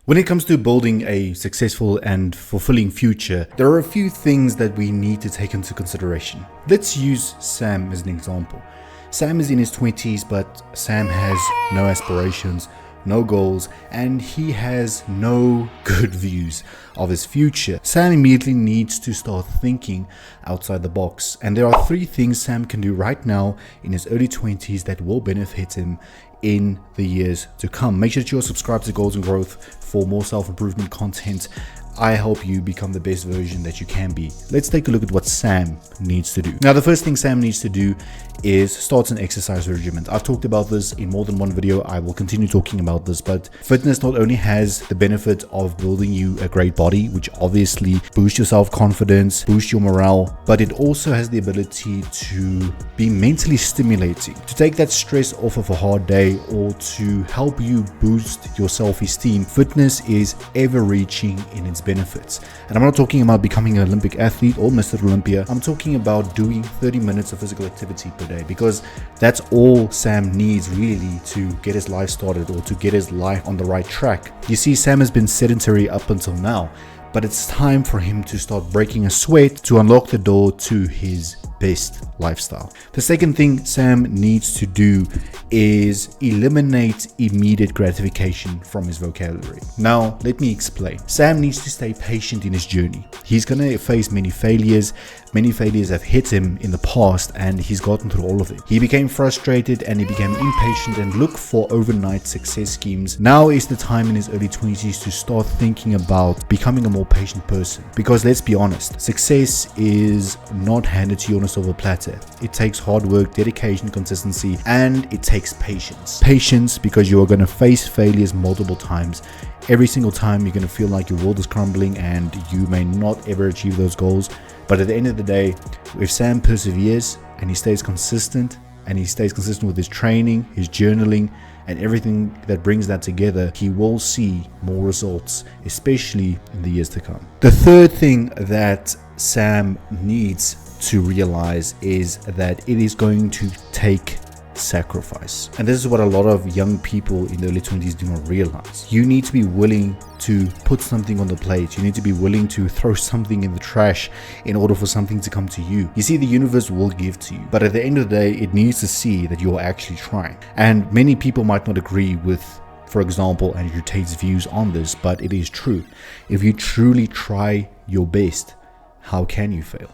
When it comes to building a successful and fulfilling future, there are a few things that we need to take into consideration. Let's use Sam as an example. Sam is in his 20s, but Sam has no aspirations, no goals, and he has no good views of his future. Sam immediately needs to start thinking outside the box. And there are 3 things Sam can do right now in his early 20s that will benefit him in the years to come. Make sure that you're subscribed to Goals and Growth for more self-improvement content. I help you become the best version that you can be. Let's take a look at what Sam needs to do. Now, the first thing Sam needs to do is start an exercise regimen. I've talked about this in more than one video. I will continue talking about this, but fitness not only has the benefit of building you a great body, which obviously boosts your self-confidence, boosts your morale, but it also has the ability to be mentally stimulating, to take that stress off of a hard day or to help you boost your self-esteem. Fitness is ever-reaching in its benefits. And I'm not talking about becoming an Olympic athlete or Mr. Olympia. I'm talking about doing 30 minutes of physical activity per day, because that's all Sam needs really to get his life started or to get his life on the right track. You see, Sam has been sedentary up until now, but it's time for him to start breaking a sweat to unlock the door to his best lifestyle. The second thing Sam needs to do is eliminate immediate gratification from his vocabulary. Now, let me explain. Sam needs to stay patient in his journey. He's going to face many failures. Many failures have hit him in the past, and he's gotten through all of it. He became frustrated and he became impatient and looked for overnight success schemes. Now is the time in his early 20s to start thinking about becoming a more patient person. Because let's be honest, success is not handed to you on a silver platter. It takes hard work, dedication, consistency, and it takes patience. Patience, because you are going to face failures multiple times. Every single time you're going to feel like your world is crumbling and you may not ever achieve those goals. But at the end of the day, if Sam perseveres and he stays consistent with his training, his journaling, and everything that brings that together, he will see more results, especially in the years to come. The third thing that Sam needs to realize is that it is going to take sacrifice. And this is what a lot of young people in the early 20s do not realize. You need to be willing to put something on the plate. You need to be willing to throw something in the trash in order for something to come to you. You see, the universe will give to you, but at the end of the day, it needs to see that you're actually trying. And many people might not agree with, for example, Andrew Tate's views on this, but it is true. If you truly try your best, how can you fail?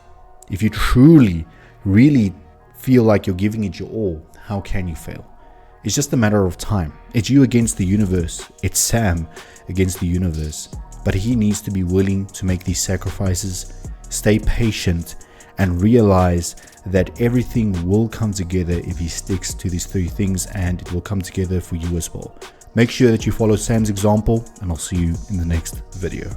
If you truly, really feel like you're giving it your all, how can you fail? It's just a matter of time. It's you against the universe. It's Sam against the universe. But he needs to be willing to make these sacrifices, stay patient, and realize that everything will come together if he sticks to these 3 things, and it will come together for you as well. Make sure that you follow Sam's example, and I'll see you in the next video.